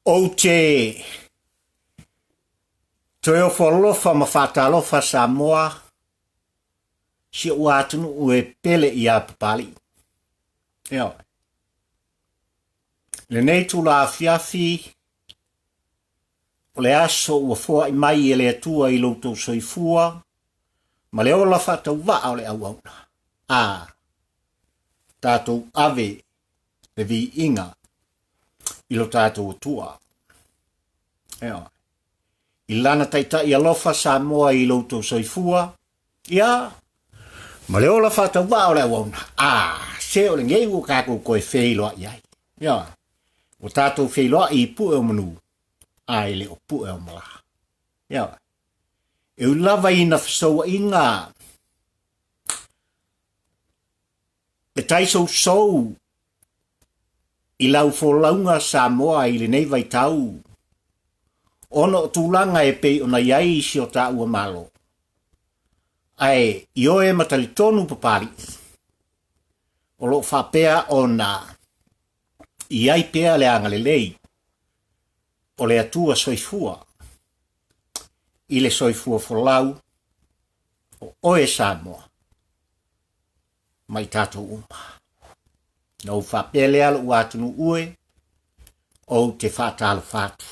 O te toyo folofa ma fatalofa Samoa si uatunu ue pele ia papali. Eo. Le nei tu la fiafi o le aso ua fua i mai e le atua i loutou soifua ma le ola fatau waa o le auauna. Tātou ave le vi inga i lo tātou tua. I lana Tamaita'i alofa Samoa i loutou soifua, ia, ma le ola whātau wā o le awauna. Se o le ngei o kākou koe wheiloa iai. Ia, o tātou wheiloa i pu e o manu, ai le o pu e o malaha. Ia, e ulava ina whasaua inga, e taisou sou, i lau wholaunga Samoa i le nei vai tau, ono o tūlanga e pei ona iai si o tā ua malo. Ai, io e matali tonu papari. O lo whapea ona iai pea le anga le lei. O le atua soifua. I le soifua wholau. O oe Samoa. Mai tātou uma. Nau whapea le alo uatunu ue. O te whātalo whātu.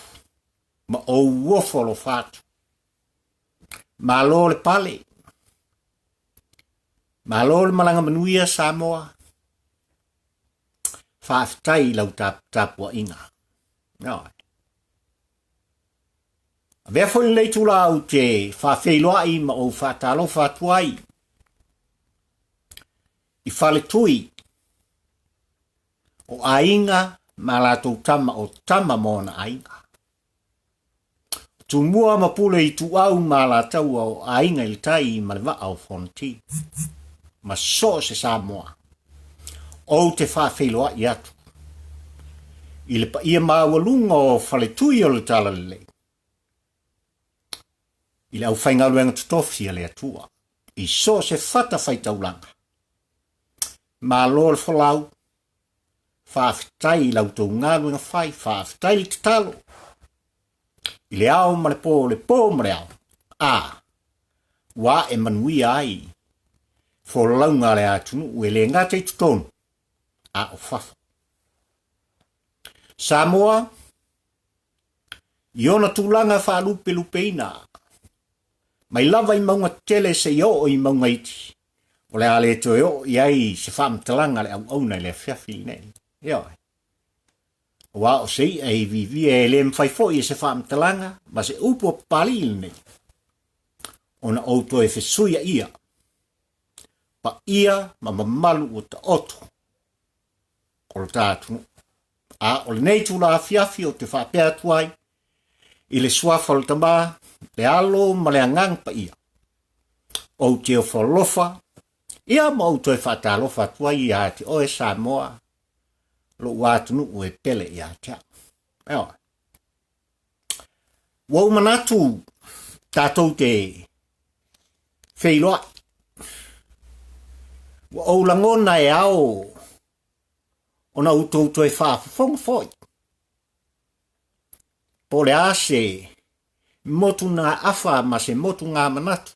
Ma o uofolo whātu. Malo le pale. Malo le malanga manuia Samoa. Whaafitai lau tapua inga. Noi. Vea fwoi lei tula au te whaafeiloa i ma o whaatalo whaatuai. I whale tui. O ainga ma lato tama o tama mona ainga. Tu mua ma pule i tu au ma la tau o ainga i tai ma le waa o fonti. Ma so se Samoa. O te whaafeiloa i atu. I le pa ia mawalunga o whale tui o le tala le. I le au faigaluega totofi a le atua. I so se fata faitaulanga. Malo le whalau. Whaafitai lau tau ngaluenga whai. Whaafitai li te talo. I le ao ma le po ma le ao. Wa e manuia ai. Wholaunga le atunu ue le ngate i tutonu. O fafa. Samoa. Iona tūlanga whaalupe lupeina. Mai lava i maunga tele se o i maunga iti. O le ale to o iai se whaamtalanga le au auna le fiafili nei. Ioi. Wa o sei e vivi e le mwhaifo i se whaamtalanga, ma se upo palil nei. Ona auto e fesuia ia. Pa ia ma mamalu o ta oto. O le tātunu. O le nei tula fiafi o te whapea tuai. I le suafa le tama, le alo ma le angang pa ia. O te o whalofa. Ia ma auto e whatalofa tuai ia te oe Samoa. Lo watunu ue pele ia tia. Eo. Wau manatu tātou te wheiloa. Wau langona e ao. Ona utou e whaafonga foi. Po le ase. Motu ngā afa ma se motu ngā manatu.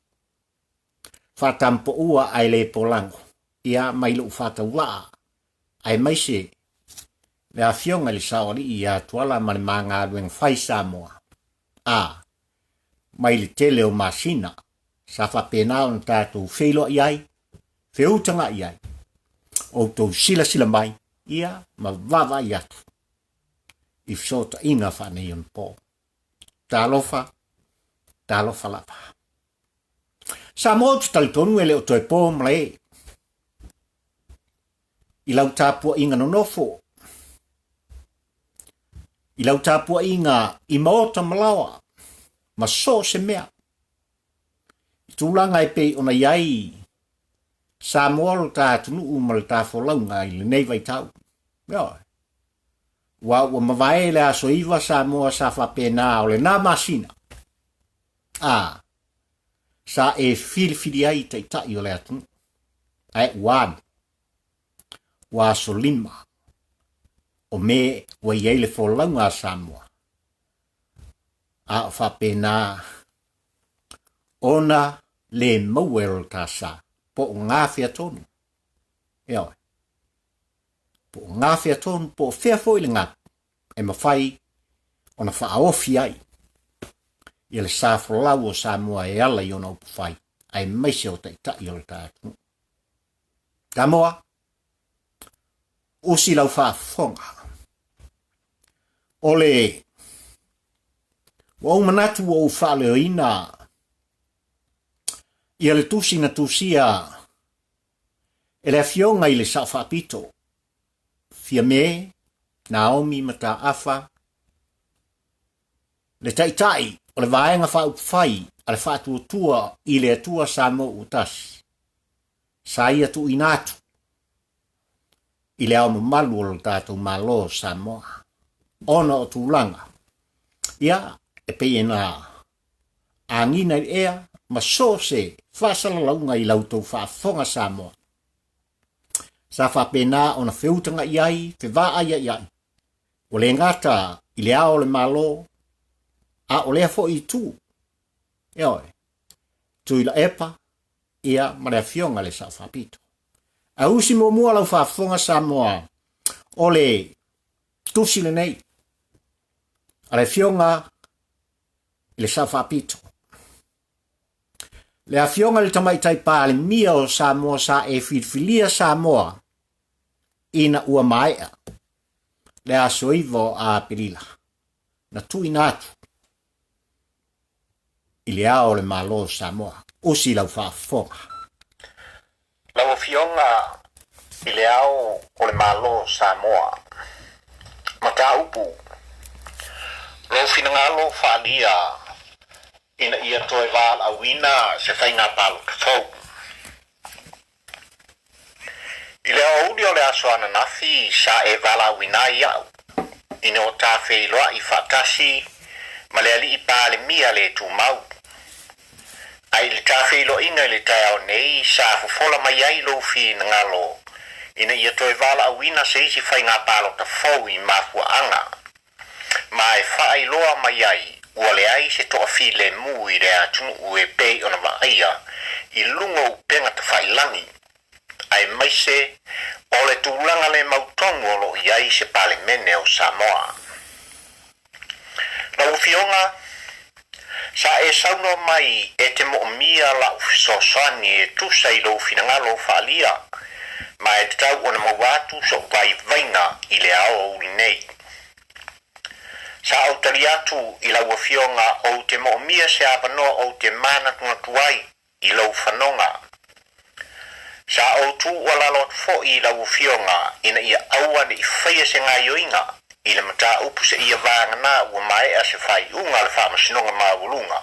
Whatampo ua ai le polango. Ia mai lo whatawaa. Ai mai se. Le afioaga le soli i atuala ma le magaluega fai Samoa. Mai le tele o masina. Sa whapena o na tātou wheiloa i ai. Whiutanga i ai. O tau sila mai. Ia ma vava i atu. I fsota inga whanei on po. Tālofa lapa. Samoa tu talitonu ele o toi po mle. I lau tāpua inga nonofo. I lau tāpua inga i maota malawa. Ma so se mea. I tūlanga e pei ona iai. Samoa lo tātunu umal tāwholaunga i le nei vai tau. Wa mawai le aso iwa Samoa sa whapena o le nā masina. Sa e filifilia i Tamaita'i o le atunu. Ai wan. Wa so lima. O me wa iei le wholaunga Samoa. O whapena ona le mauero ta sa. Po ngā whia tonu. Eoi. Po ngā whia tonu, po whia fwoi le ngā. E mawhai, ona whaaofi ai. I le sāwholau o Samoa e ala i ona upu whai. Ai maise o Tamaita'i o le tātunu. Tamoa. usi lau whaafonga. Ole, wau manatu o whaaleo ina, ia le tusi na tusia, e le afioaga i le Sa'ofaapito Fiame Naomi Mataafa, le Tamaita'i o le vaenga whaupwhai a le whaatuatua i le atua Samoa utasi. Sa ia tu inatu i le au malu o le tātou malo Samoa. Ona o tūlanga. Ia e peina angina i ea ma so se whasala launga i lautou whaafonga Samoa. Sa whapena ona whiutanga iai, whiwaa iai. O le ngata i le ao le malo, a o lea fo i tū. Ioi, Tuimalealiifano ia ma le afioaga le Sa'ofaapito. A usi mua lau whaafonga Samoa o le tusi le nei. A le afioaga i le Sa'ofaapito. Le afioaga le Tamaita'i palemia o Samoa sa e filifilia Samoa ina ua maea. Le Aso a pilila. Na tuina atu. I le ao le malo Samoa. Usi lau whaafonga. Lau afioaga i le ao o le malo Samoa. Mata upu. Lo finangalo whaalia ina ia toe wāl awina se whainga palo kafau. I le ao uli o le aso ananafi sa e wala awina i au. Ina o tāwhi iloa i whatasi ma le ali i palemia le tūmau. Ai le tāwhi ilo inga le tai au nei sa fufola mai ai lo finangalo. Ina ia toe wala awina se isi whainga palo kafau i mafuaanga. Ma e whaailoa mai ai, ua leai se toa fi le mu i rea tunu ue pei ona waaia, i lungo upenga ta whailangi. Ai maise, o le tūlanga le mautongu o lo iai se palemene o Samoa. Na ufionga, sa e sauno mai e te moomia la ufisosani e tusa i lo ufinangalo whaalia, ma e te tau ona mawatu so vai vainga i le ao uri nei. Sa autari atu i lau afioaga o te moomia se apanoa o te mana tunatuai i lau whanonga. Sa autu ua lalot fo i lau afioaga ina ia aua ni i whaia se ngaioinga i le mata upu se ia vāngana ua maea se whai unga le whaamasinonga maulunga.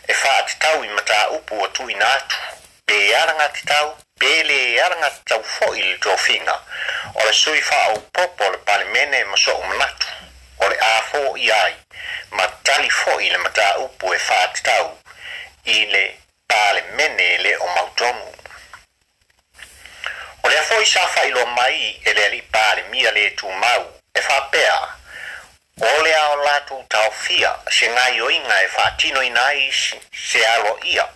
E wha te tau i mata upu o tuina atu. Pe aranga te tau, pe le aranga te tau fo i le tofinga. O le sui wha au popo le palemene maso umanatu. O le afo i ai, ma tali fo i le mata upu e whaatitau i le palemene le o mautonu. O le afo i sa whailo mai e le ali palemia le tūmau e whapea. O le ao latu tau fia se ngai o inga e whaatino i nai se alo ia.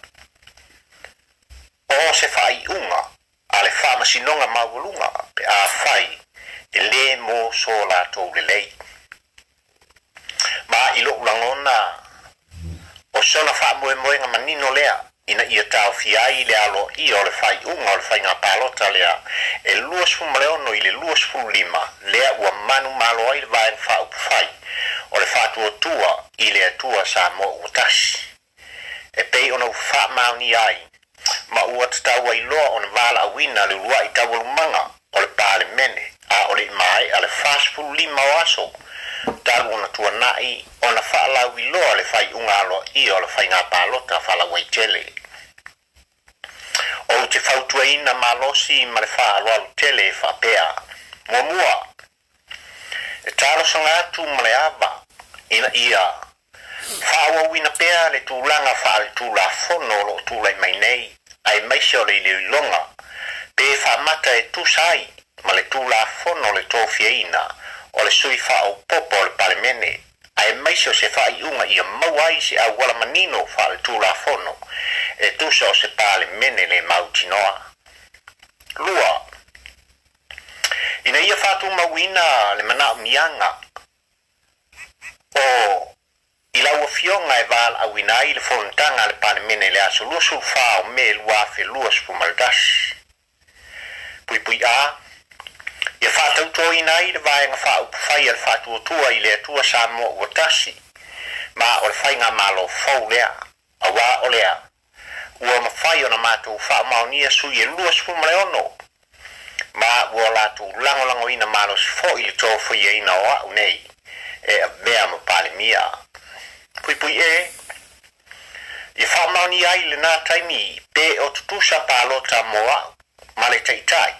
O se whai unga, a le whaamasinonga maulunga pe a whai e le mo so latu le lei. Ma ilo ulangona o sona wha moe nga manino lea ina ia tau fiai le alo i o le whai unga o le whai ngā pālota lea e luas fumaleono i le luas fulima lea ua manu malo ai le vaen wha upu whai o le whātua tua i le atua Samoa utasi. E pei ona wha mauni ai ma ua tatau ai loa o na vala awina le lua i tau alumanga o le palemene a o le mai a le fast fulima o aso. Talu ona tua nai, ona whaalau i loa le whai unga alo i o le whai ngā pālota whalau ai tele. O te whautua ina malosi ma le whaalo alu tele e whapea. Mua. E talo sanga atu ma le ava, ina ia. Whaawa wina pea le tūlanga whaale tūla whono lo tūlai mai nei, ai maise o le ilonga. Pe whaamata e tūsai, ma le tūla whono le tōwhia ina. O le sui whao popo o le palemene, ai maiso se whai unga ia mauai se au wala manino wha le tūla whono, e tusa o se palemene le mautinoa. Lua, ina ia whatu mawina le manao mianga, o ilau afionga e wal awina i le whontanga le palemene le aso luasu whao me luafe luas pumaldas. Pui a, ia toi nai le vaenga faia le fatuatua i le atua Samoa ua tasi. Ma o le faiga malo fou lea, awa o lea. Ua mawhai o na mātou whaamaonia sui e lua sfumaleono. Ma ua lātou lango ina malo sifo i le tōwha i ina o au nei. E a mea ma palemia. Pui e. I whaamaoni ai le nā taimi pe o tutusa pālota moa ma le Taitai.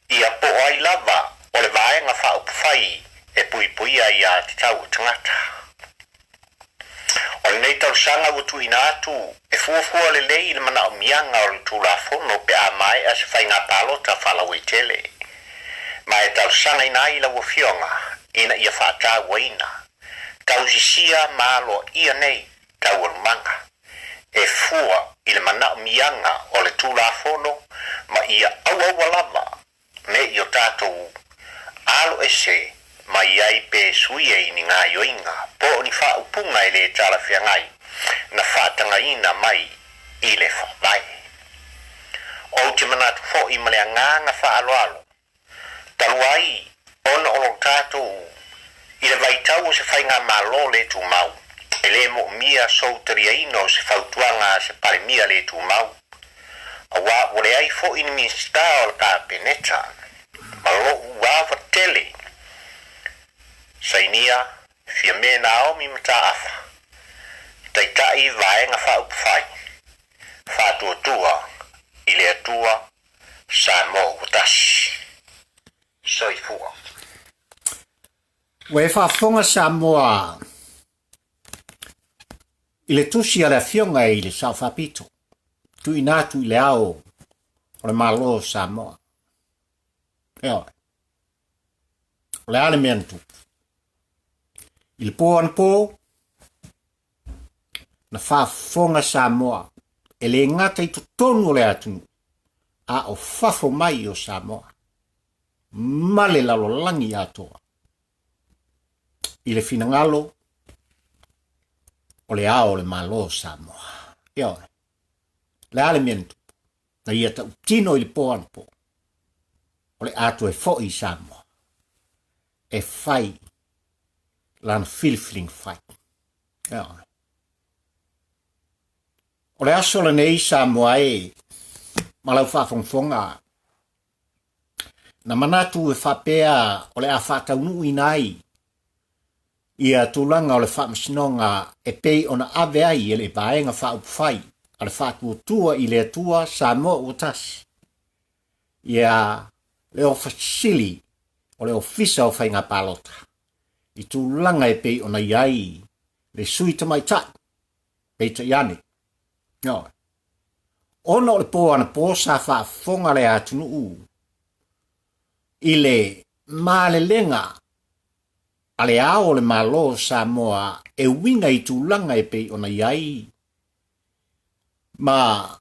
Ia po ai lava o le vaenga whaupawhai e pui ai a te tau tangata. O le nei tau sanga utu ina atu e fuafua le lei le mana o mianga o le tūlafono pe a mai a se whainga pālota whalawe tele. Ma e tau sanga ina i la uafionga ina ia whaata waina. Tau sisia malo ia nei tau alumanga. E fua i le mana o mianga o le tūlafono ma ia au lava. Me i o tātou alo ese ma iai pe suia i ni ngā yoinga po ni wha upunga i le tala whiangai na whaatanga ina mai i le faavae. O te manatu fo i malea nganga wha alo. Taluai ona o tātou i le vaitau o se whainga malo le tu mau. E le mo mia soutaria ino se whautuanga se palemia le tu mau. Awa wale ai fo in minsta o ka peneta. Malo uava tele. Sainia Fiame Naomi Mataafa. Tamaita'i vaenga whaupawhai. Whatuatua i le atua Samoa utasi. Soifua. We whafonga Samoa i le tusi a le fionga i le Sa'ofaapito. Tu inatu i le ao o le malo Samoa. Eo. O le ale mentu. I le po na whafonga Samoa e le ngata i tutonu o le atu a o fafo mai o Samoa. Male lalo langi atoa. I le finangalo o le ao le malo Samoa. Eo. Le ale mentu. Na ia ta utino i le po. O le atu e fo i Samoa. E fai lana filifiliga fai. O le aso le nei Samoa e malau whafonfonga. Na manatu e whapea o le a whataunu inai. Ia tulanga o le whamasinonga e pei ona ave ai e le vaenga whaupwhai. A le whatuatua i le atua Samoa utasi. Ia le ofasili o le ofisa o whainga pālota. I tūlanga e pei ona iai le sui Tamaita'i. Pei ta iane. No. Ona o le po ana po sa whaafonga le atunu u. I le malelega a le ao le malo Samoa e winga i tūlanga e pei ona iai. Ma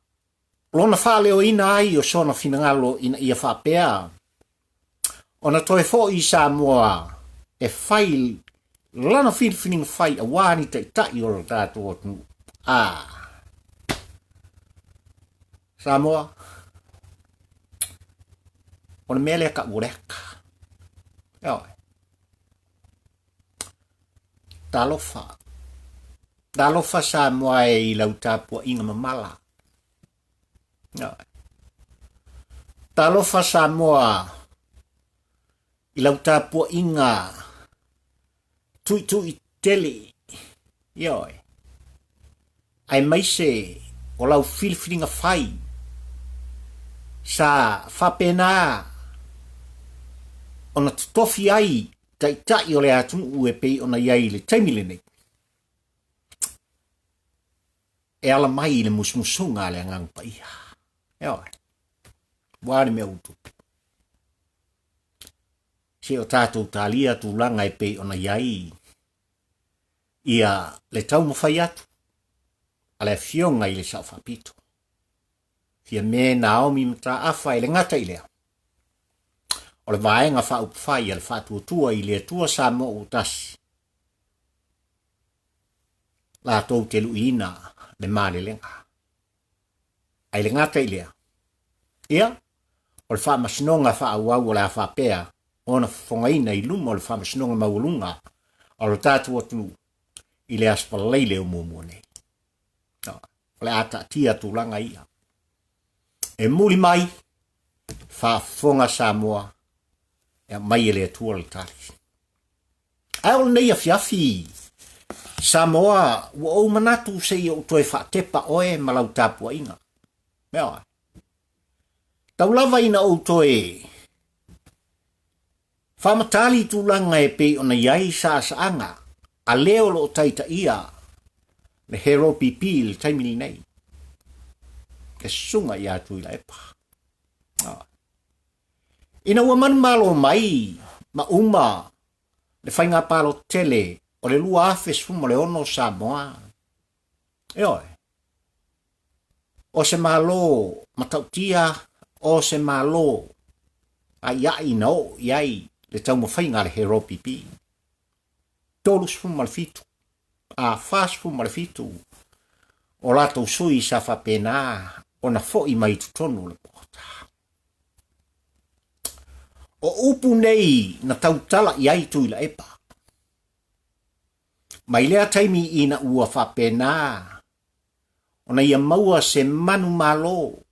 lona whaleo ina ai o sona finangalo ina ia whapea. Ona toe fo i Samoa e whai lana filifiliga whai a wāni Tamaita'i o le tātou atu. Samoa. O le mele ka ureka. Eo. Talofa. Talofa Samoa e i lau tāpua inga mamala. Eo. Talofa Samoa i lau tāpua inga tui tele. Eo. Ai maise o lau filifiliga whai. Sa whapena ona tutofi ai Tamaita'i o le atunu e pei ona iai le taimile nei. E ala mai le musmusunga le angang paia. Eo. Wāne mea utu. Se o tātou tālia tūlanga e pei ona iai. Ia le tau mawhai atu. A le fionga i le Sa'ofaapito. Fiame Naomi Mataafa i le ngata i lea. O le vaenga whaupawhai a le whatuatua i le atua Samoa utasi. La tau te luina le malelega. Ai le ngata i lea. Ia, o le whamasinonga whaauau o le whapea ona fongaina I luma o le whamasnonga maulunga o le tātu atu I le aspalei le umumu nei. Le ata tia tūlanga ia. E muli mai, whaafonga Samoa, e mai ele atua le tari. Ai nei a fiafi, Samoa, ua o manatu se I o toe whaatepa oe malau tāpua inga. Mea, taulava ina o toe, whamatali tūlanga e pe ona iai saanga, a leo lo Tamaita'i le Heropp le taimili nei. Ke sunga ia Kuilaepa. Ina ua malo mai, ma uma, le whainga palo tele, o le lua afe sfuma le ono Samoa. Eoi. O se malo, matautia, o se malo, a iai no, iai, le tau mo whainga le Heropp. Tolu sfuma le fitu. A fast sfuma le fitu. O lato sui sa whapena, o na fo'i mai tutonu le pota. O upu nei na tautala iai Tuimalealiifano. Mai lea taimi ina ua whapena, o na ia maua se manu malo.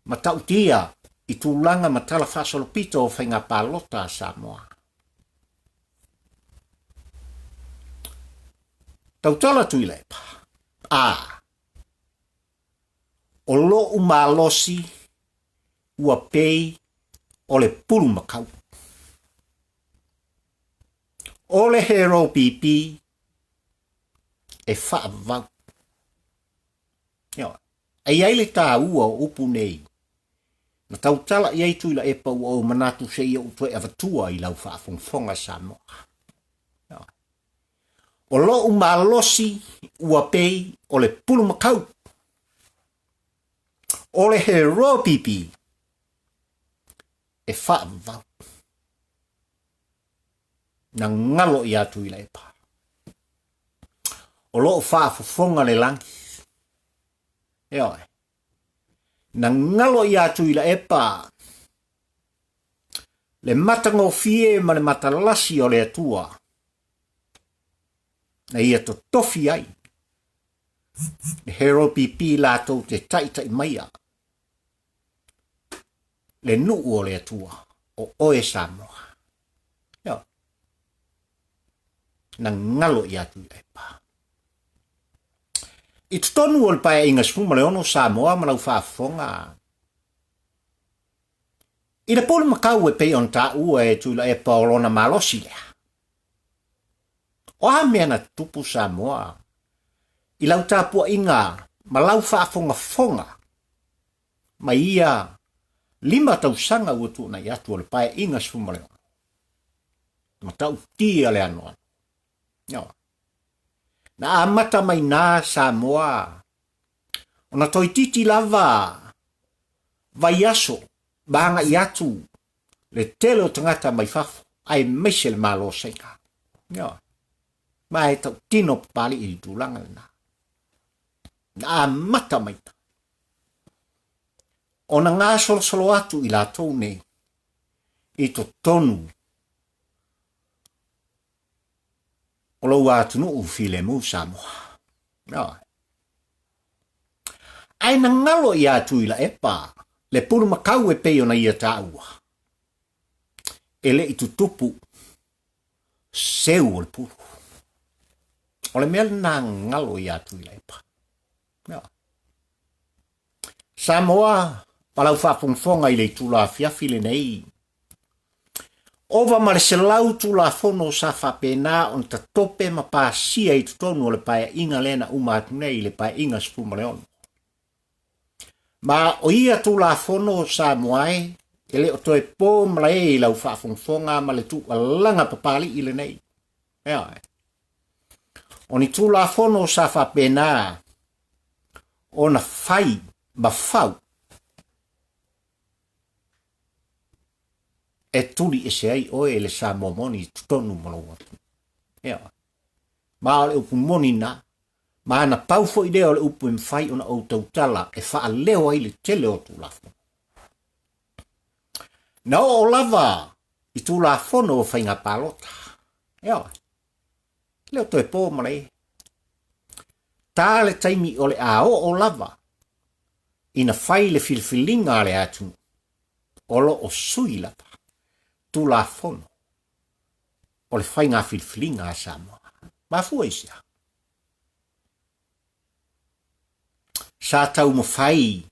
Matautia I tūlanga matala Sa'ofaapito o whainga palota Samoa. Tautala Tuimalealiifano. O lo umalosi ua pei o le pulumakau. O le Heropp e faavau. Ai ai le tā ua o upu nei. Na tautala iai Tuimalealiifano ua o manatu se ia utoe avatua I lau whaafongfonga Samoa. O lo umalosi ua pei o le pulumakau. O le Heropp e faavau. Na ngalo ia Tuimalealiifano. O lo whaafofonga le langi. Eoi. Na ngalo ia Tuimalealiifano. Le matangofie ma le matalasi o le atua. Na ia to tofi ai. Le Heropp lātou te Tamaita'i maia. Le nuu o le atua o oe Samoa. Na ngalo ia Tuimalealiifano. I tutonu o le paia inga sfuma le ono Samoa ma lau whaafonga. I le pulumakau e pei on tā ua e Tuimalealiifano o lona malosi lea. O ha mea na tupu Samoa. I lau tāpua inga ma lau whaafonga. Ma ia 5 tausanga ua tu na iatu o le paia inga sfuma le ono. Ma tau tia le anoa. Na amata mai nā Samoa. Ona toi titi lava. Vai aso. Banga I atu. Le tele o tangata mai fafo. Ai meise le malo senga. Mai tau tino pali I tūlanga na. Na amata mai ta. Ona ngā solo atu I lātou nei. I to tonu. O lau atunu u filemu Samoa. Ai na ngalo ia Tuimalealiifano. Le pulumakau e pei ona ia tāua. Ele I tutupu. Seu o le pulu. O le mea na ngalo ia Tuimalealiifano. Samoa. Palau whaafongfonga I le tula fiafi le nei. Ova ma le selau tulafono sa whapena on ta tope ma pāsia I tutonu o le paia inga lena umatu nei le paia inga sfuma le ono. Ma o ia tulafono sa moai, ele o toe pō mlae I lau whaafongfonga ma le tu alanga papali I le nei. O ni tulafono sa whapena o na fai ma fau. E tuli e se ai oe le sa momoni tutonu maloa. Ma le upu moni na, ma ana paufo I leo le upu mwhai ona o tautala e wha leo ai le tele o tulafu. Na o lava I tu la fono o whainga palota. Eo. Leo toi pō malei. Tā le taimi o le a o lava. Ina whai le filifilinga le atu. Olo o sui lava. Tu la fono. O le whainga filifilinga a Samoa. Mafua isia. Sa tau mo whai.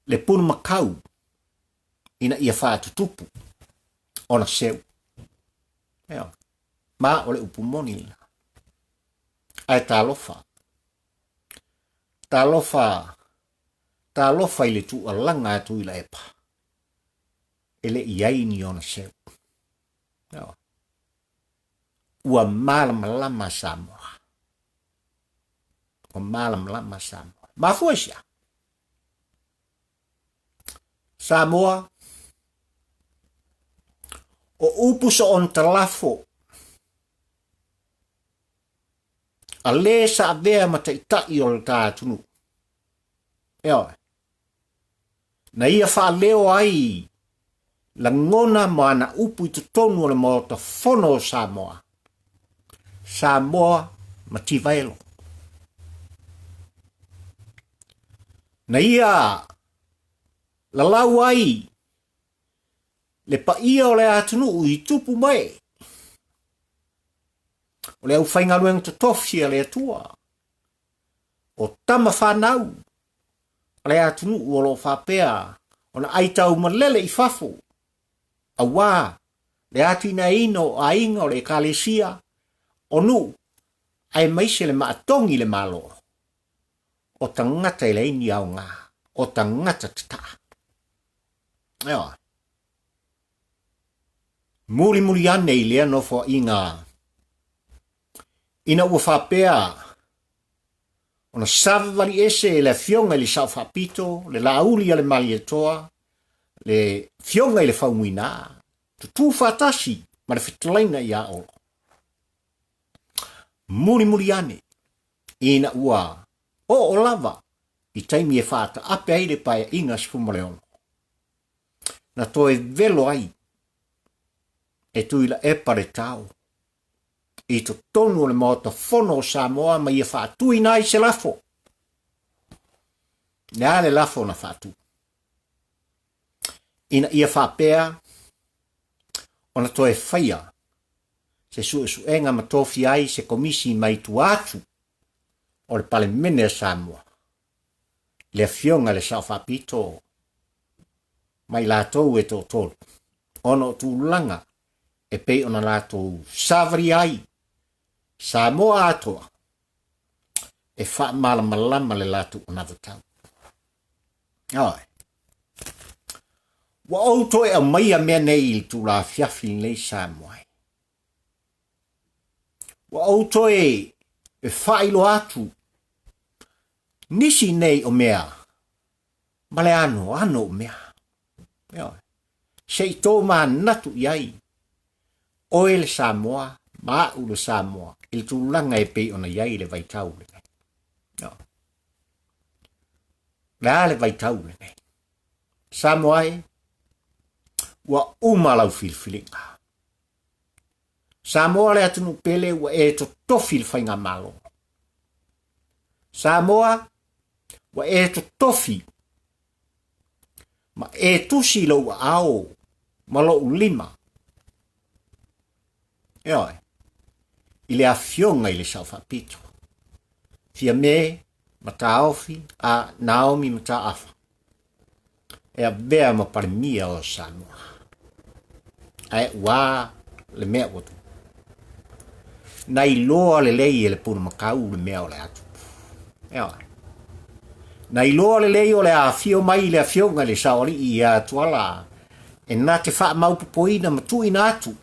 Le pulumakau. Ina ia whaatutupu. Ona seu. Eo. Ma o le upumoni la. Ai talofa. Talofa I le tu alanga a Tuimalealiifano. Ele iai ni ona seu. Eo. Ua malama Samoa. Ua malama Samoa. Mafua isia. Samoa. O upu so on talafo. A le sa avea Mataita'i o le tātunu. Eo. Na ia wha leo ai. La ngona mana upu I tutonu o le mota fono o Samoa. Samoa mativaelo. Na ia. La lau ai. Le paia o le atunu I tupu mai. O le au faigaluega totofi a le atua. O tama whanau. O le atunu o lo whapea. O na aitau malele I fafo. A wā. Le atu ina ino a inga o le kalesia. O nu. Ai maise le maatongi le malo. O tangata le ini au ngā. O tangata tata. Eo. Muri ane I lea nofo inga. Ina ua whapea. Ona savali ese le fionga le Sa'ofaapito, le lauli le malietoa, le fionga le faumuina. Tu fatasi, ma le fitalaina I a olo. Muri ane. Ina ua o lava. I taimi e whata ape aire paia inga sifumaleono. Na toe velo ai. E Tuimalealiifa le tau. I to tonu le mota fono o Samoa ma ia whaatui nai se lafo. Nea le lafo na whaatu. Ina ia whapea. Ona toe faia. Se suenga matofi ai se komisi mai tu atu. O le palemia Samoa. Le fionga le Sa'ofaapito. Mai lātou e tō tōru. Ono tu langa. E pei ona lātou savri ai. Samoa atoa. E wha malama le lātou ona vatau. Ai. Wa auto e mai a mea nei I tu la fiafi nei Samoa. Wa auto e whailo atu. Nisi nei o mea. Male ano o mea. Ai. Se I tō mā natu iai. Oe le Samoa, maa u le Samoa, il tūlanga e pei ona iai le vaitau le nei. No. Lea le vaitau le nei. Samoa e, ua umalau filifiliga. Samoa le atunu pele ua e to tofi le whainga malo. Samoa, ua e to tofi. Ma e tusi lo ua ao, malo u lima. Eoi, I le afioaga I le Sa'ofaapito. Fiame Mataafa Naomi Mataafa. E a vea ma palemia o Samoa. Ai wā le mea watu. Nai loa le lei e le pulumakau le mea o le atu. Eoi. Nai loa le lei o le afio mai le afioaga le saoli I a tuala. E nā te wha maupupoina matuina atu.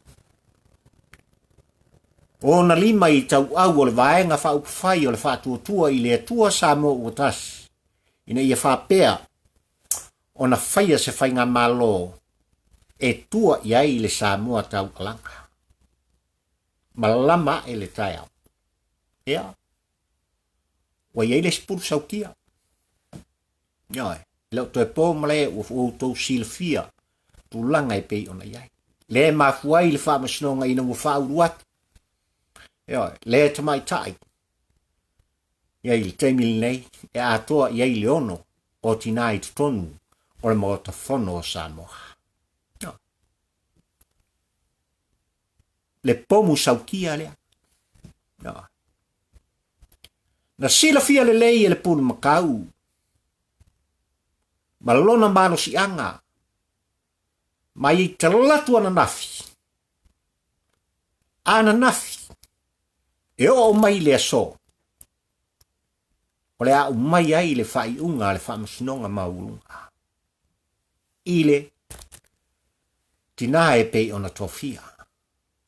O na lima I tau au o le vaenga wha upawhai o le wha tuatua I le atua Samoa uatas. Ina ia whapea o na faia se whainga malo e tua iai le Samoa tau alanga. Malama e le tai au. Ea. Wa iai le spuru saukia. Ioi. Leo toi pō male o tau filifia. tulanga e pei ona iai. Le mafuai le whaamasnonga ina ua whauruat. Le Tamaita'i. Iai le teimili nei, e atoa iai le ono o tina i tutonu o le maota fono o Samoa. Le pomu saukia lea. Na sila fia le lei e le pulumakau. Malona mano si anga. Mai i talatu ana nafi. Ana nafi. E o mai le aso. O le au mai ai le fai unga le whamasinonga maulunga. Ile. Tina e pei ona tofia.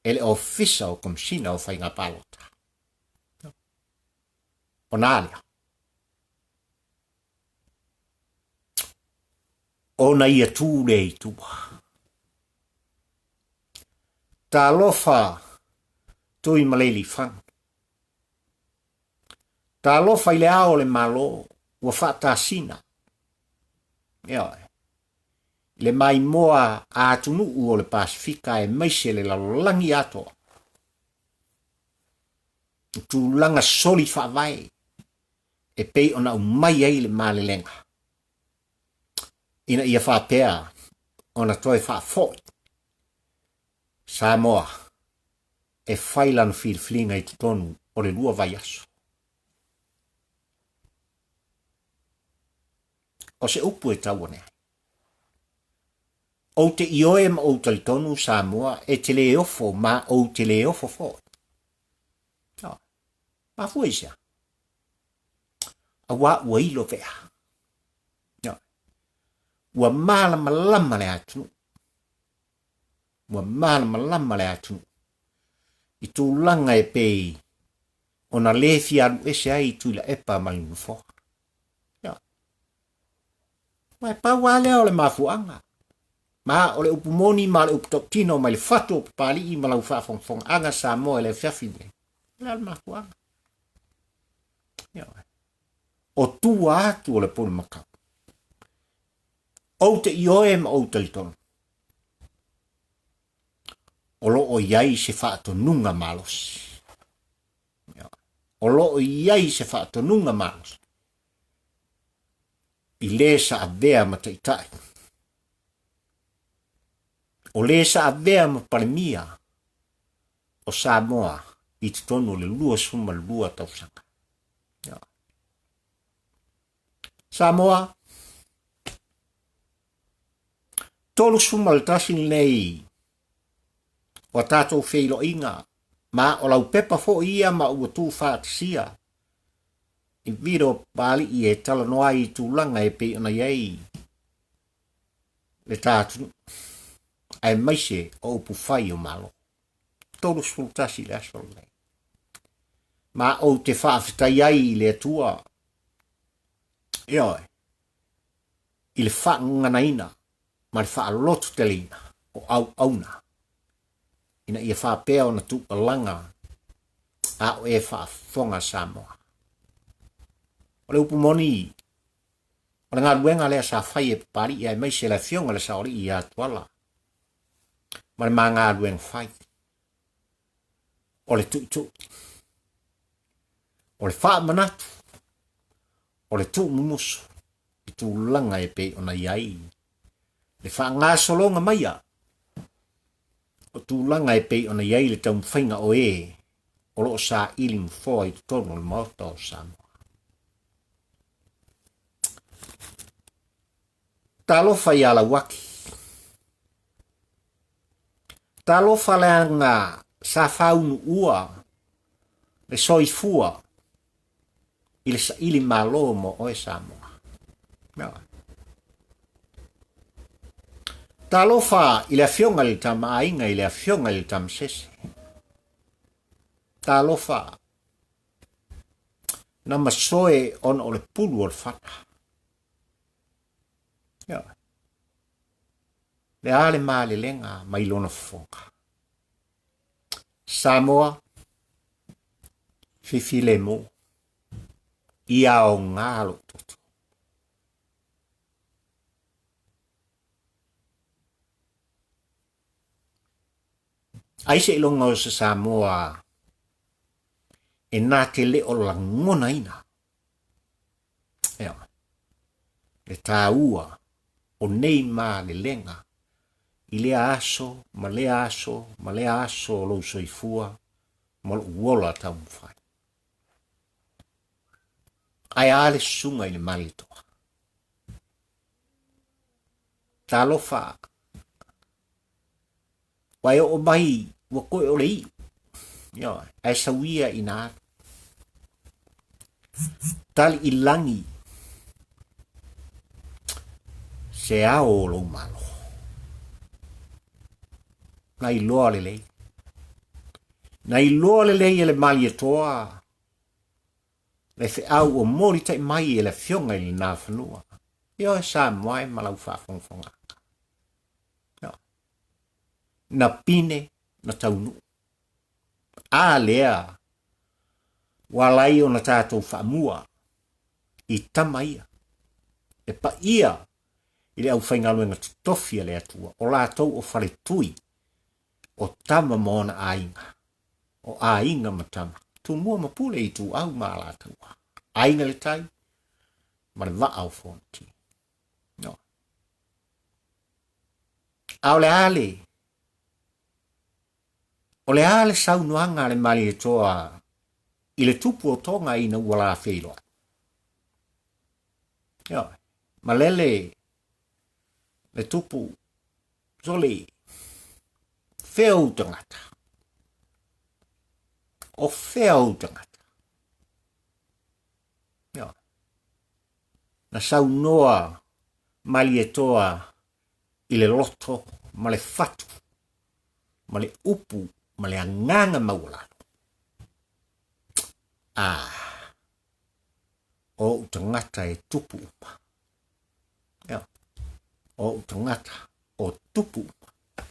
Ele ofisa o komsina o faiga palota. Onalia. Ona ia tū le i tua. Ta lofa Tuimalealiifano. Ta lofa i le ao le malo ua whaatasina. Le mai moa a tunuu o le Pasifika e maise le lalolangi ato. Tūlanga soli faavae. E pei ona umai ai le malelega. Ina ia whapea ona toi whafoi. Samoa e whailan filifiliga i tonu o le lua vai aso. O se upu e tau nea. O te ioe ma o talitonu Samoa e te le ofo ma o te le ofo fo. Ma fuisa. A wa ua ilo vea. Ua mala malama le atunu. Ua mala malama le atunu. I tūlanga e pei. Ona le fiaru ese ai Tuimalealiifano malinu fo. Mai pa wale o le mafuanga. Ma o le upumoni ma le uputokino ma le fatu o papali i ma lau whaafongfong anga Samoa le fiafine. Le mafuanga. O tua atu o le pulumakau. O te ioe ma o talitonu. O lo o iai se whaatonunga malos. O lo o iai se whaatonunga malos. I le Sa'ofaapito Mataafa. O le Sa'ofaapito ma palemia o Samoa i te tonu le lua suma lua tausanga. Samoa tolu suma le tasi nei o tātou feilo inga ma o lau pepa fo ia ma ua tū whaatisia. I viro pali i e tala noa i tūlanga e pe ona iei. Le tātunu. Ai maise o upu whai o malo. Tolu sultasi le aso nei. Ma o te whaafitai ai i le atua. Ioi. I le whaanganaina. Ma le whaalotu te lina. O au auna. Ina ia whaapea ona tūpalanga. A o e whaafonga Samoa. O le upu moni, o le ngā ruenga lea sa whai e pari i ai mai se la fionga le sa ori i atuala. Ma le mā ngā ruenga whai. O le tu. O le wha manatu. O le tu mumusu. I tu langa e pe ona iai. Le wha ngā solonga maia. O tu langa e pe ona iai le tau mwhainga o e. O lo sa ilim fo i tono le maota o Samoa. Talofa i ala waki. Talofa le anga sa faunu ua. Le soifua. I le sa ili malo mo o e Samoa. Talofa i le afionga le tama ainga i le afionga le tam sese. Talofa. Na masoe on o le pulu o le fata. Le ale malelega mai lona fofoga. Samoa fifilemo ia o ngalo. Ai se ilonga o se Samoa e nā te leo la ngona ina. Ea, le tā ua o nei mā le lenga. I lea aso, ma lea aso lo soifua, ma lo uola tau mwhai. Ai ale sunga i le malitoa. Tā lofa. Wai o mai, wa koe o le iu. Yo, ai sawia i nā. Tali i langi. Se ao lo malo. Nai loa le lei. Nai loa le lei e le mali e toa. Le fe au o mori tai mai e le fionga i le nā whanua. Yo e sa moai malau whaafonga. Yo. Na pine na taunu. A lea. Walai o na tātou whaamua. I tamaia. E pa ia. I le au whaingaluenga tutofia le atua. O lātou o whare tui. O tama mona ainga. O ainga matama. Tu mua mapule i tu au mā lātou. Ainga le tai. Ma le va au fonti. No. Au le ale. O le ale sau nuanga le mali e toa. I le tupu o tonga ina ua la wheiloa. Yo. Ma lele. Le tupu. Soli. Feo tangata. O feo tangata. Yo. Na sau noa mali e toa i le loto, ma le fatu, ma le upu, ma le anganga maulano. O utangata e tupu uma. Yo. O utangata o tupu uma.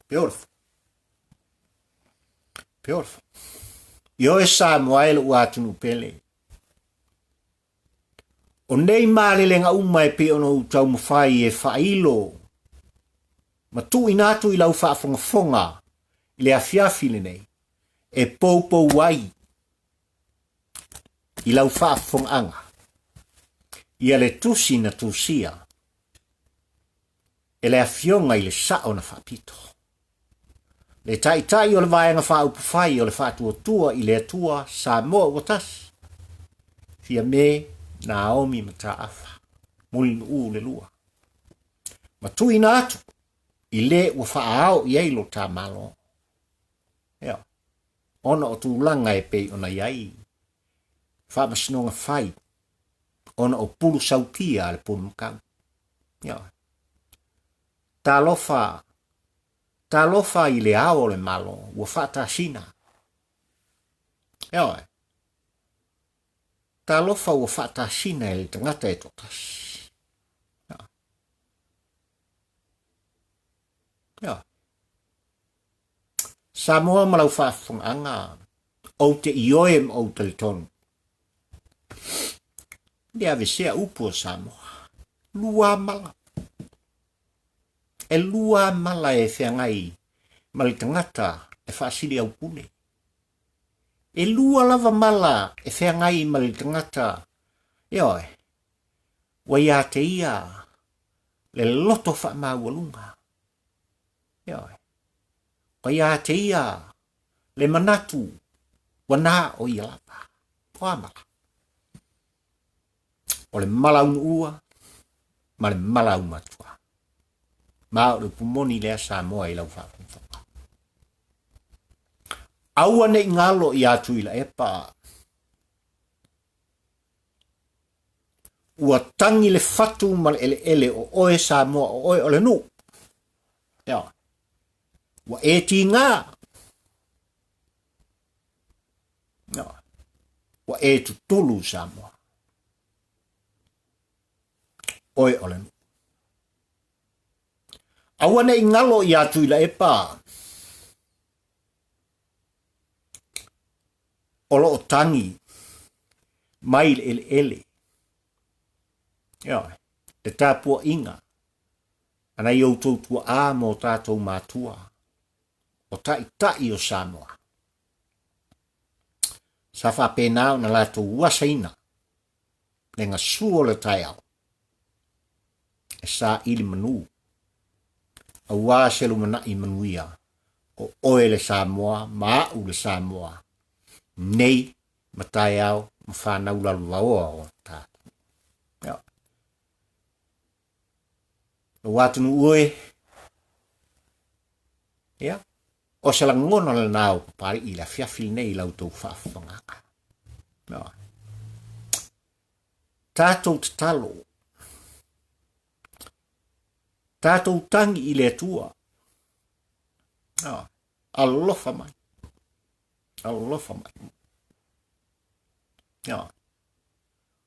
Beautiful. Beautiful. Yo e sa moaile ua tunu pele. O nei maale lenga uma e pe ono utau mawhai e whailo. Ma tu inatu i lau whaafonga i le afiafile nei. E poupou wai. I lau whaafonga. Ia le tusi na tusia. E le afionga i le Sa'ofaapito. Le Tamaita'i o le vaenga whaupufai o le whaatua i le atua Samoa watas. Fiame Naomi Mataafa. Mulin le lua. Ma tui na atu. I le ua whaao i eilo tā malo. Ea. Ona o tūlanga e pei ona iai. Whaamasnonga whai. Ona o pulu sautia le pulumakau. Ea. Tā lofa i le ao le malo. Ua whaatasina. Ea. Tā lofa ua whaatasina e le tangata e totas. Ea. Samoa malau whaafunganga. O te ioem o te tonu. Lea vesea upo Samoa. Lua mala. E lua mala e whiangai. Mali tangata e whaasiri au pune. E lua lava mala e whiangai mali tangata. Eoi. Wai a te ia. Le loto whaamau alunga. Eoi. Wai a te ia. Le manatu. Wana o ia lapa. Poa mala. O le malau ua. Ma le malau matua. Ma o le pumoni lea Samoa i lau whaafungwhanga. Aua ne ngalo i a Tuimalealiifano. Ua tangi le fatu ma le ele o oe Samoa o oe o le nu. Ea. Ua e ti ngā. Ea. Ua e tutulu Samoa. Oe o le nu. Aua ne ngalo i a Tuimalealiifano. Olo o tangi. Mai le ele. Ea. Te tāpua inga. Ana i outou tua a mo tātou mātua. o Tamaita'i o Samoa. Sa whapena na lato wasaina le ngā sua le tai au. E sa ili manu. A wā selu mana I manuia o oe le Samoa, maau le Samoa. Nei matai au ma whanau lalu laoa o tātu. Ia. O watunu ue. Ia. O se la ngona le nao pari I la fiafil nei lau tau whaafangaka. Ia. Tātou te talo. Tātou tangi I le tua. Ia. Alofa mai. Alofa mai. Ia.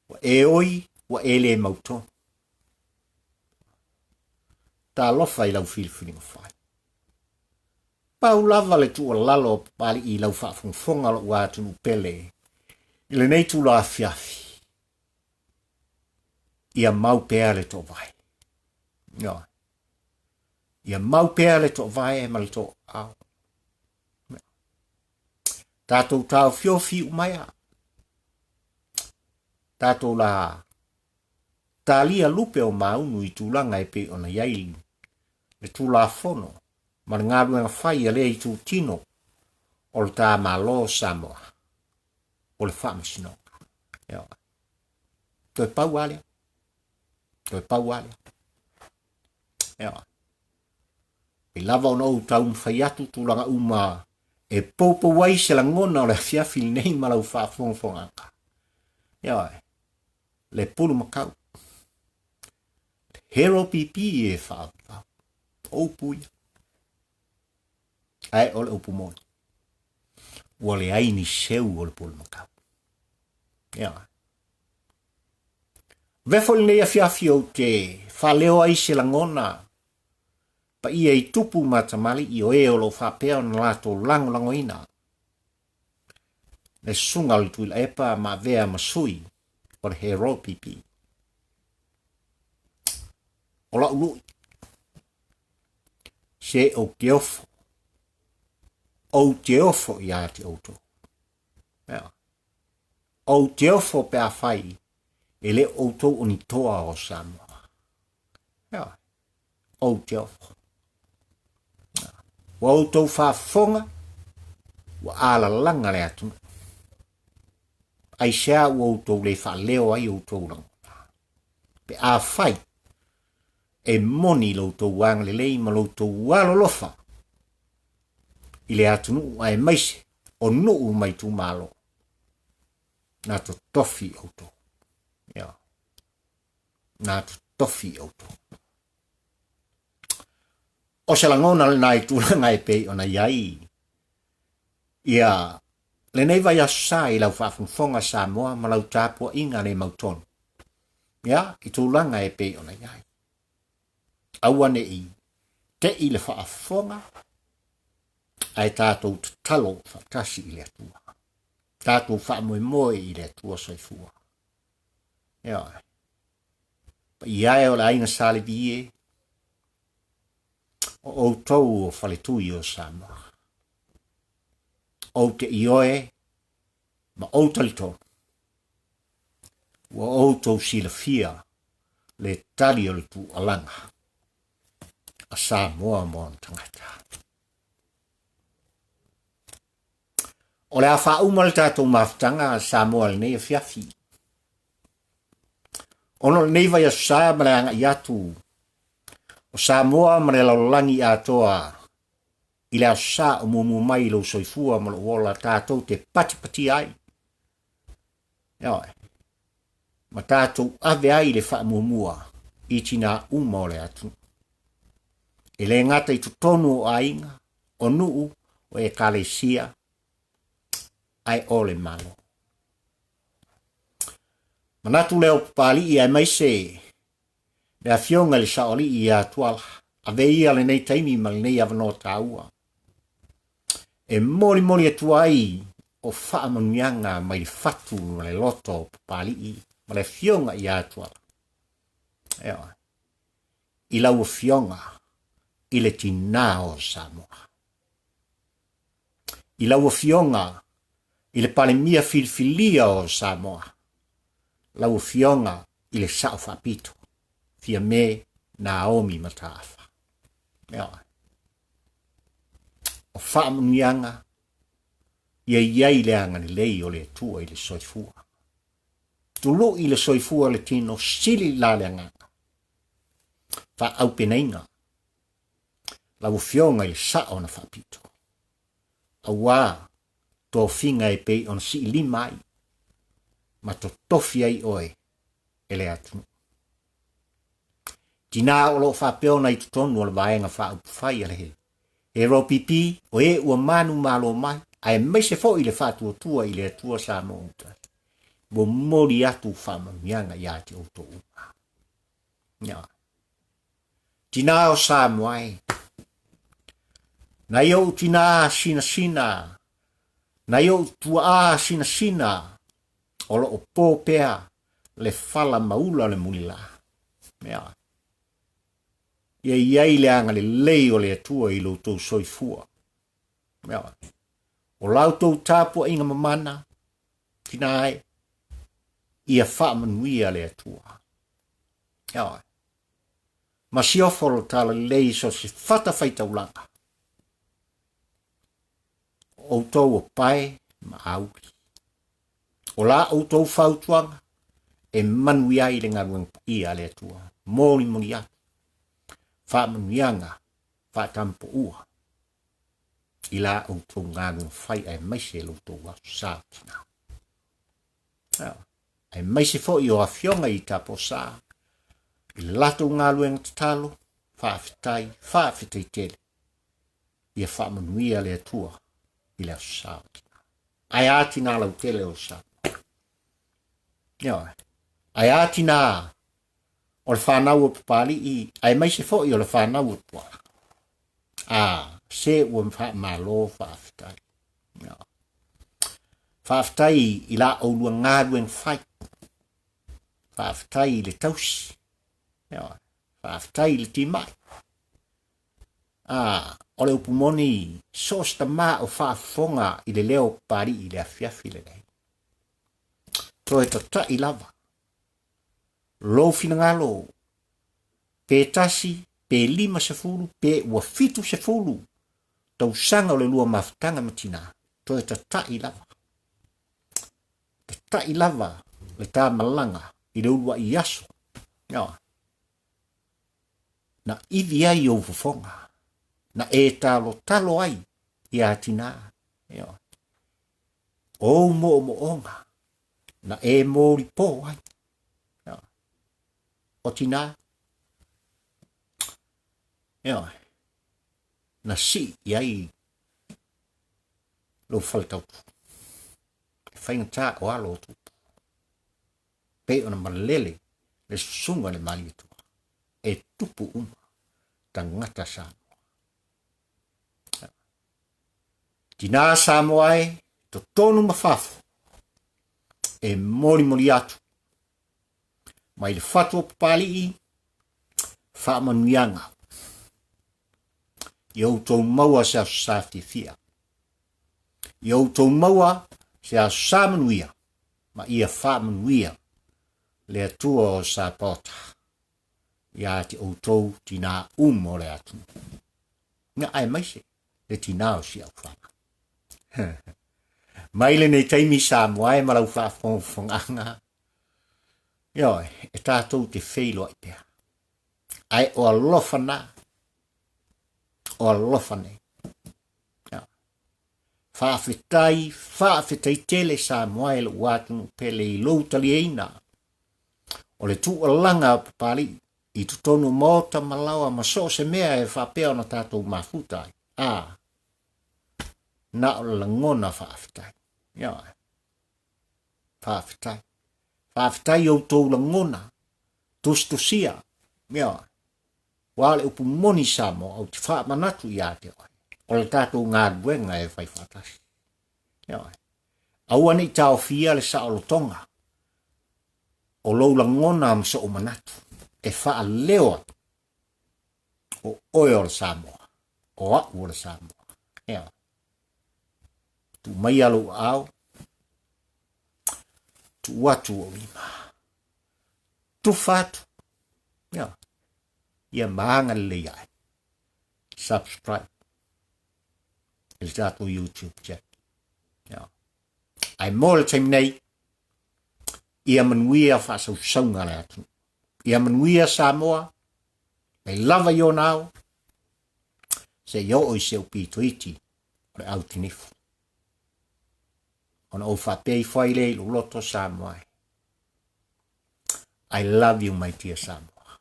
Wa e oi, wa e le mauton. Ta alofa I lau filifiliga fai. Pau lava le tua lalo pali I lau whaafonga lo watunu pele. I le nei tu la fiafi. Ia mau pea le to vai. Ia. Ia mau pea le to vai e mal to au. Tātou tau fiofi umaya. Tātou la talia lupe o maunu I tūlanga e pe ona iai. Le tūla fono. Ma ngaru nga faia le I tū tino. O le tā malo Samoa. O le whamasino. Ia. Toi pau alia. Toi pau alia. Ia. E lava o nou tau mwhaiatu tūlanga uma. E popo wai se la ngona o le fiafil nei malau whaafonga. Ia. Le pulumakau. Heropp e faavae. O puia. Ai o le upu moi. Ua le ai ni seu o le pulumakau. Ia. Vefol nei a fiafi o te whaleo ai se la ngona. Pa ia I tupu matamali I o e o lo whapea na lato lango ina. Le sunga le Tuimalealiifano ma vea masui o le Heropp. O la ului. Se o geofo. O geofo I a te auto. O geofo pe a fai. E le auto unitoa o Samoa. O geofo. Wa auto whaafonga. Wa ala langa le atu. Ai sea o auto le whaleo ai auto langa. Pe a fai. E moni lo to wang le lei ma lo to walo lofa. I le atunu ai maise o nuu mai tu malo. Na to tofi auto. Ia. Na to tofi auto. O se la ngona le nai tu ngai pe ona iai. Ia. Le nei vai Aso Sa I lau whaafonga Samoa ma lau tāpua inga le mauton. Ia. I tu langa e pe ona iai. Awane I te I le whaafonga ai tātou talo whakasi I le atua. Tātou whaamoe I le atua soifua. Ia. Pa iai o le ainga sale bie o tau o whaletui o Samoa. O te ioe ma o talito. Wa o tau filifia le tali o le tu alanga. A Samoa mo tangata. O le a whauma le tātou maftanga a Samoa le nei a fiafi. Ono le nei vai Aso Sa ma le anga I atu. O Samoa ma le laulangi atoa. I le Aso Sa o mumu mai lo soifua ma lo wola tātou te pati ai. Ioi. Ma tātou ave ai le whaamumua I tina uma o le atu. E le ngata I tutonu o ainga, o nuu, o e kalesia, ai ole malo. Manatu leo pali I ai maise, le afioaga le sa'oli I a tuala, a veia le nei taimi ma le nei avano taua. E moli atua ai, o whaamanuianga mai le fatu ma le loto pali ma le afioaga I a tuala. Eo. I lau afioaga, I le tina o Samoa. I lau afioaga i le palemia filifilia o Samoa. Lau afioaga i le Sa'ofaapito Fiame Naomi Mataafa. O whaamanuianga ia iai leanga ni lei o le tua i le soifua. Tulu i le soifua le tino sili la leanga. Fa au penainga. Lau fionga i le sao na whaapito. Awa tō whinga e pei on si limai. Ma to tofi ai oe e le atu. Tina o lo whapeona i tutonu o le vaenga wha au faia le he. Heropp o e ua manu malo mai. Ai mai se fo i le whātua tua i le atua Samoa. Bo mori atu whamamianga i ati o tō uma. Tina o Samoa e. Na yo tina sina. Na yo tua sina. Olo o pōpea le fala maula le mulila. Ia iai le anga le lei o le atua i lo tō soifua. O lau tō tāpua inga mamana. Tina ai. Ia whaamanuia le atua. Ma si oforo tala lei so si whata whaitaulanga. O tau o pai ma auki. O la o tau whautuanga e manuia i le ngaruang ia le atua. Mori atu. Whaamanuianga whatampo ua. I la o tau ngaruang whai ai maise lo tau Aso Sa. Ai maise fo i o afioaga i tapo Sa. I lato ngaruang tatalo. Whaafetai tele. Ia whaamanuia le atua. I le Aso Sa. Ai ati nā lau tele o Sa. Ai ati nā o le whanau o papali i. Ai maise fo i o le whanau o pua. Se ua mwha malo whaafetai. Whaafetai i la o lua ngārueng whai. Whaafetai i le tausi. Whaafetai i le timai. O le upumoni sosta mā o whaafonga i le leo pari i le afiafi le nei. Tō e tata i lava. Lo finangalo. Pe tasi, pe 5 sefulu, pe ua 7 sefulu. Tau sanga o le lua mafutanga matina. Tō e tata i lava. Tata i lava le tā malanga i le ulua i aso. Na iwi ai o fufonga. Na e talo ai i atina. O mo onga. Na e mori po ai. O tina. Na si iai lo faltau. Whainga o alo tu. Pe ona malele le sunga le mali tu. E tupu tangata Samoa. Tina Samoa e to tonu mafafu. E mori atu. Mai le fatu o papali i. Whaamanuianga. Iau tau maua se Aso Sa fia. Iau tau maua se Aso Sa manuia. Ma ia whaamanuia. Le atua o Sa pota. Ia te o tau tina o le atu. Nga ai maise. Le tina o si au whanga. Maile nei taimi Samoa e malau whaafonganga. Ioi, e tātou te wheilo ai pia. Ai o alofa nā. O alofa nei. Whaafetai tele Samoa e le uatunu pele i loutali eina. O le tu alanga o papali. I tutonu mota malawa maso se mea e whapea na tātou mafutai. Na o langona whaafetai. Whaafetai. Whaafetai o tō langona. Tustusia. Wale upu moni Samoa au te whaamanatu i ate oi. O le tātou ngā ruenga e whai whatasi. Aua ni tāo fia le Sa'olotonga. O lau langona am so o manatu. E wha leo o oe o le Samoa. O aku o le Samoa. tu mai alo au, tu watu o lima, tu fatu, ia maanga leai, subscribe, il tato YouTube chat. Ai mole taim nei, ia manuia whaasau saunga le atu. Ia manuia Samoa, mai lava yo nao, se yo oi se upito iti, o le au tinifu. Ona o whapei whaile lo loto Samoa. I love you, my dear Samoa,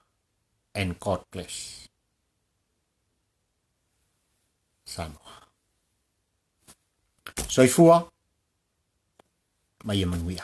and God bless Samoa. Soifua, mai manuia.